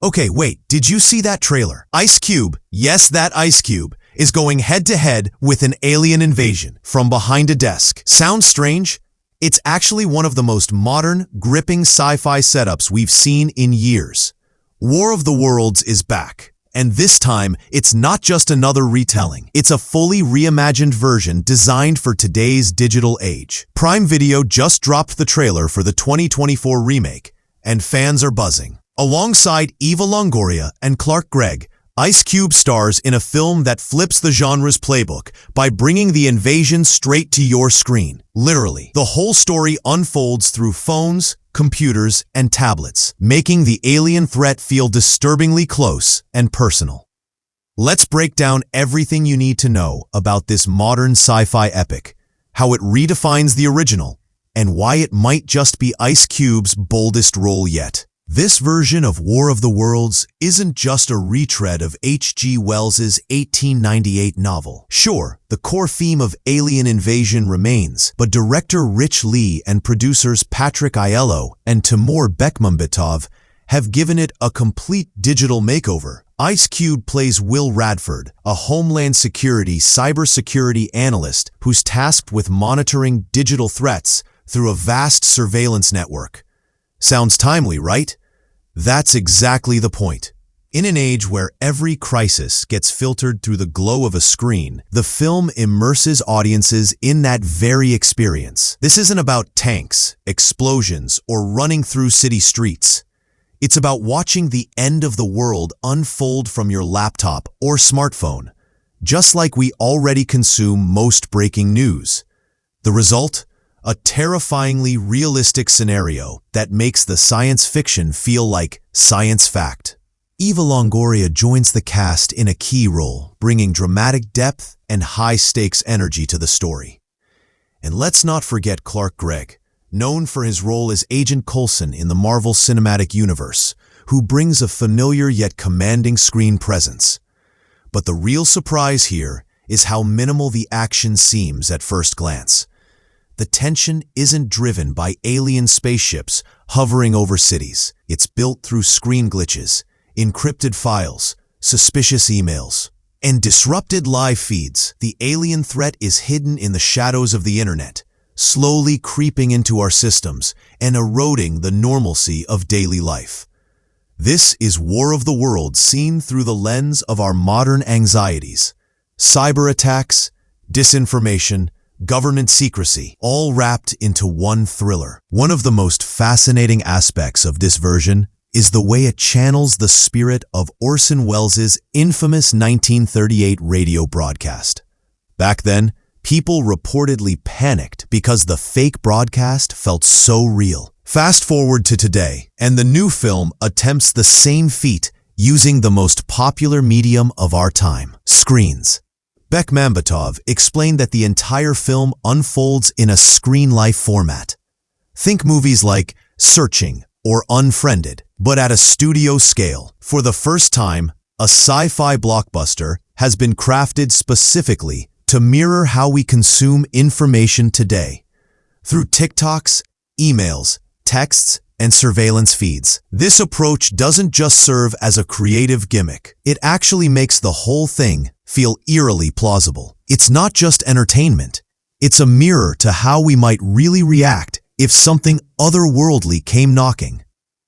Okay, wait, did you see that trailer? Ice Cube, yes, that Ice Cube, is going head-to-head with an alien invasion from behind a desk. Sounds strange? It's actually one of the most modern, gripping sci-fi setups we've seen in years. War of the Worlds is back. And this time, it's not just another retelling. It's a fully reimagined version designed for today's digital age. Prime Video just dropped the trailer for the 2024 remake, and fans are buzzing. Alongside Eva Longoria and Clark Gregg, Ice Cube stars in a film that flips the genre's playbook by bringing the invasion straight to your screen. Literally, the whole story unfolds through phones, computers, and tablets, making the alien threat feel disturbingly close and personal. Let's break down everything you need to know about this modern sci-fi epic, how it redefines the original, and why it might just be Ice Cube's boldest role yet. This version of War of the Worlds isn't just a retread of H.G. Wells's 1898 novel. Sure, the core theme of alien invasion remains, but director Rich Lee and producers Patrick Aiello and Timur Bekmambetov have given it a complete digital makeover. Ice Cube plays Will Radford, a Homeland Security cybersecurity analyst who's tasked with monitoring digital threats through a vast surveillance network. Sounds timely, right? That's exactly the point. In an age where every crisis gets filtered through the glow of a screen, the film immerses audiences in that very experience. This isn't about tanks, explosions, or running through city streets. It's about watching the end of the world unfold from your laptop or smartphone, just like we already consume most breaking news. The result? A terrifyingly realistic scenario that makes the science fiction feel like science fact. Eva Longoria joins the cast in a key role, bringing dramatic depth and high-stakes energy to the story. And let's not forget Clark Gregg, known for his role as Agent Coulson in the Marvel Cinematic Universe, who brings a familiar yet commanding screen presence. But the real surprise here is how minimal the action seems at first glance. The tension isn't driven by alien spaceships hovering over cities. It's built through screen glitches, encrypted files, suspicious emails, and disrupted live feeds. The alien threat is hidden in the shadows of the internet, slowly creeping into our systems and eroding the normalcy of daily life. This is War of the Worlds seen through the lens of our modern anxieties. Cyber attacks, disinformation, government secrecy, all wrapped into one thriller. One of the most fascinating aspects of this version is the way it channels the spirit of Orson Welles' infamous 1938 radio broadcast. Back then, people reportedly panicked because the fake broadcast felt so real. Fast forward to today, and the new film attempts the same feat using the most popular medium of our time, screens. Bekmambetov explained that the entire film unfolds in a screenlife format. Think movies like Searching or Unfriended, but at a studio scale. For the first time, a sci-fi blockbuster has been crafted specifically to mirror how we consume information today. Through TikToks, emails, texts, and surveillance feeds. This approach doesn't just serve as a creative gimmick. It actually makes the whole thing feel eerily plausible. It's not just entertainment. It's a mirror to how we might really react if something otherworldly came knocking.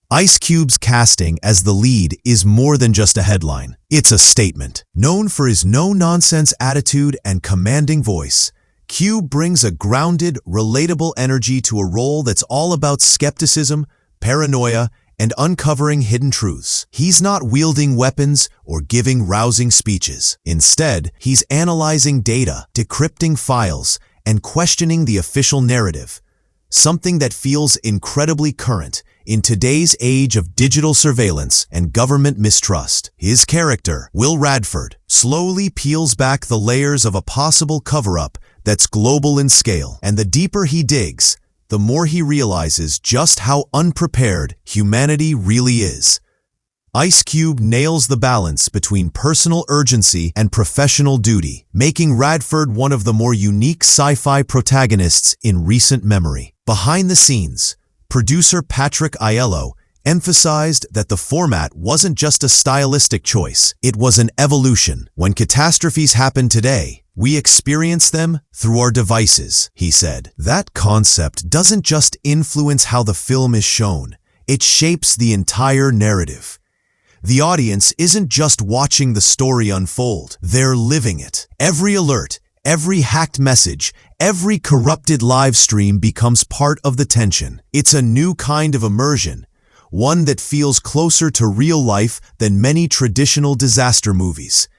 Ice Cube's casting as the lead is more than just a headline. It's a statement. Known for his no-nonsense attitude and commanding voice, Cube brings a grounded, relatable energy to a role that's all about skepticism, paranoia, and uncovering hidden truths. He's not wielding weapons or giving rousing speeches. Instead, he's analyzing data, decrypting files, and questioning the official narrative, something that feels incredibly current in today's age of digital surveillance and government mistrust. His character, Will Radford, slowly peels back the layers of a possible cover-up that's global in scale, and the deeper he digs, the more he realizes just how unprepared humanity really is. Ice Cube nails the balance between personal urgency and professional duty, making Radford one of the more unique sci-fi protagonists in recent memory. Behind the scenes, producer Patrick Aiello emphasized that the format wasn't just a stylistic choice, it was an evolution. When catastrophes happen today, we experience them through our devices, he said. That concept doesn't just influence how the film is shown, it shapes the entire narrative. The audience isn't just watching the story unfold, they're living it. Every alert, every hacked message, every corrupted live stream becomes part of the tension. It's a new kind of immersion, one that feels closer to real life than many traditional disaster movies.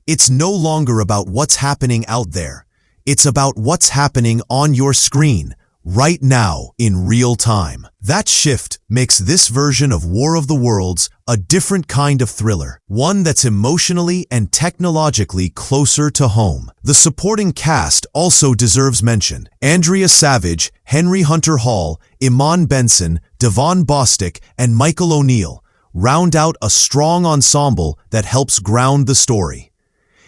It's no longer about what's happening out there. It's about what's happening on your screen, right now, in real time. That shift makes this version of War of the Worlds a different kind of thriller, one that's emotionally and technologically closer to home. The supporting cast also deserves mention. Andrea Savage, Henry Hunter Hall, Iman Benson, Devon Bostick, and Michael O'Neill round out a strong ensemble that helps ground the story.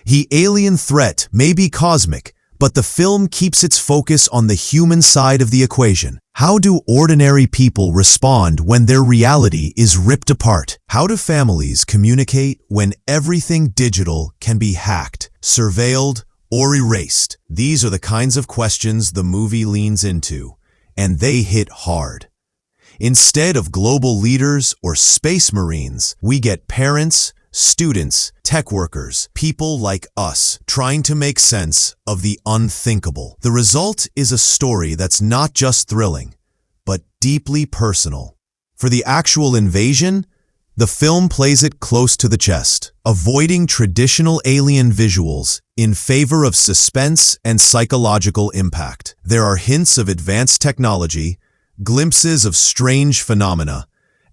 The alien threat may be cosmic, but the film keeps its focus on the human side of the equation. How do ordinary people respond when their reality is ripped apart? How do families communicate when everything digital can be hacked, surveilled, or erased? These are the kinds of questions the movie leans into, and they hit hard. Instead of global leaders or space marines, we get parents, students, tech workers, people like us, trying to make sense of the unthinkable. The result is a story that's not just thrilling, but deeply personal. For the actual invasion, the film plays it close to the chest, avoiding traditional alien visuals in favor of suspense and psychological impact. There are hints of advanced technology, glimpses of strange phenomena,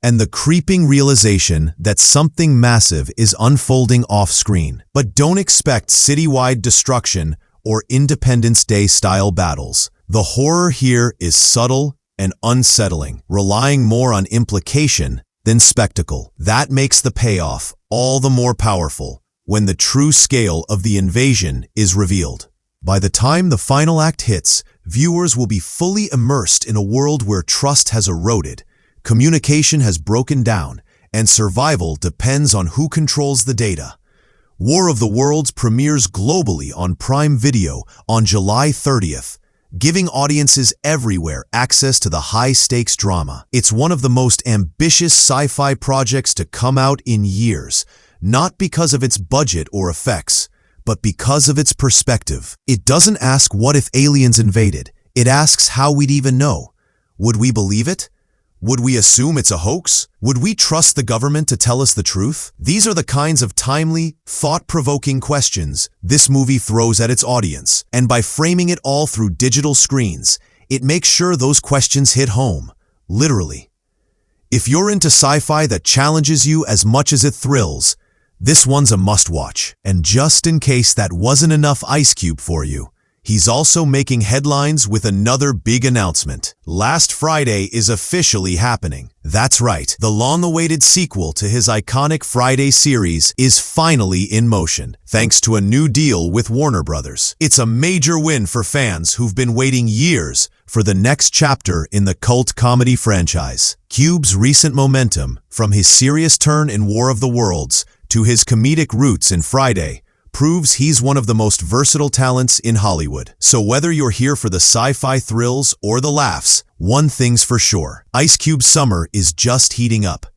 and the creeping realization that something massive is unfolding off-screen. But don't expect citywide destruction or Independence Day-style battles. The horror here is subtle and unsettling, relying more on implication than spectacle. That makes the payoff all the more powerful when the true scale of the invasion is revealed. By the time the final act hits, viewers will be fully immersed in a world where trust has eroded, communication has broken down, and survival depends on who controls the data. War of the Worlds premieres globally on Prime Video on July 30th, giving audiences everywhere access to the high-stakes drama. It's one of the most ambitious sci-fi projects to come out in years, not because of its budget or effects, but because of its perspective. It doesn't ask what if aliens invaded. It asks how we'd even know. Would we believe it? Would we assume it's a hoax? Would we trust the government to tell us the truth? These are the kinds of timely, thought-provoking questions this movie throws at its audience. And by framing it all through digital screens, it makes sure those questions hit home, literally. If you're into sci-fi that challenges you as much as it thrills, this one's a must-watch. And just in case that wasn't enough Ice Cube for you, he's also making headlines with another big announcement. Last Friday is officially happening. That's right, the long-awaited sequel to his iconic Friday series is finally in motion, thanks to a new deal with Warner Brothers. It's a major win for fans who've been waiting years for the next chapter in the cult comedy franchise. Cube's recent momentum, from his serious turn in War of the Worlds to his comedic roots in Friday, proves he's one of the most versatile talents in Hollywood. So whether you're here for the sci-fi thrills or the laughs, one thing's for sure: Ice Cube's summer is just heating up.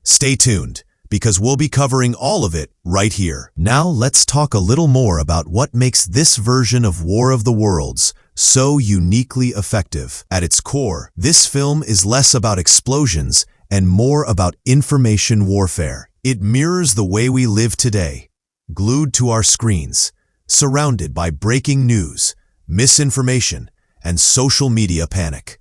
Stay tuned, because we'll be covering all of it right here. Now let's talk a little more about what makes this version of War of the Worlds so uniquely effective. At its core, this film is less about explosions and more about information warfare. It mirrors the way we live today, glued to our screens, surrounded by breaking news, misinformation, and social media panic.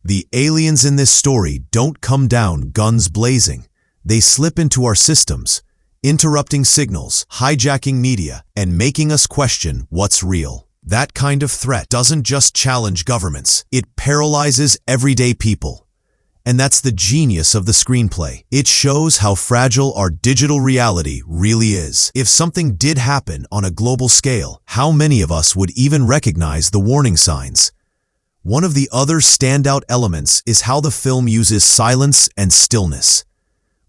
The aliens in this story don't come down guns blazing. They slip into our systems, interrupting signals, hijacking media, and making us question what's real. That kind of threat doesn't just challenge governments, it paralyzes everyday people. And that's the genius of the screenplay. It shows how fragile our digital reality really is. If something did happen on a global scale, how many of us would even recognize the warning signs? One of the other standout elements is how the film uses silence and stillness.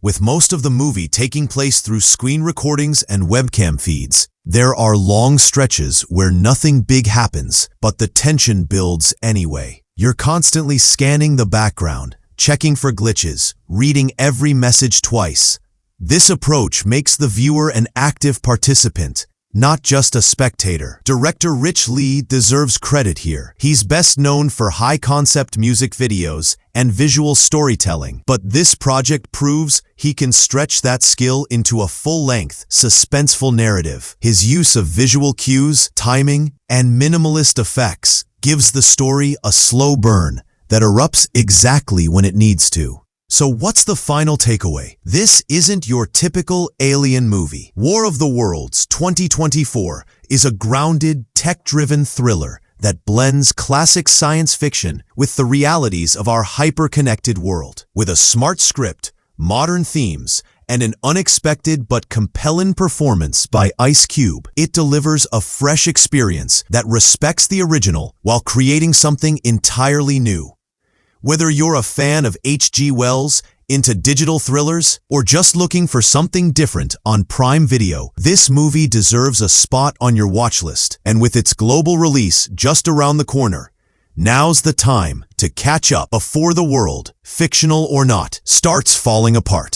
With most of the movie taking place through screen recordings and webcam feeds, there are long stretches where nothing big happens, but the tension builds anyway. You're constantly scanning the background, checking for glitches, reading every message twice. This approach makes the viewer an active participant, not just a spectator. Director Rich Lee deserves credit here. He's best known for high-concept music videos and visual storytelling, but this project proves he can stretch that skill into a full-length, suspenseful narrative. His use of visual cues, timing, and minimalist effects gives the story a slow burn that erupts exactly when it needs to. So what's the final takeaway? This isn't your typical alien movie. War of the Worlds 2024 is a grounded, tech-driven thriller that blends classic science fiction with the realities of our hyper-connected world. With a smart script, modern themes, and an unexpected but compelling performance by Ice Cube, it delivers a fresh experience that respects the original while creating something entirely new. Whether you're a fan of H.G. Wells, into digital thrillers, or just looking for something different on Prime Video, this movie deserves a spot on your watch list. And with its global release just around the corner, now's the time to catch up before the world, fictional or not, starts falling apart.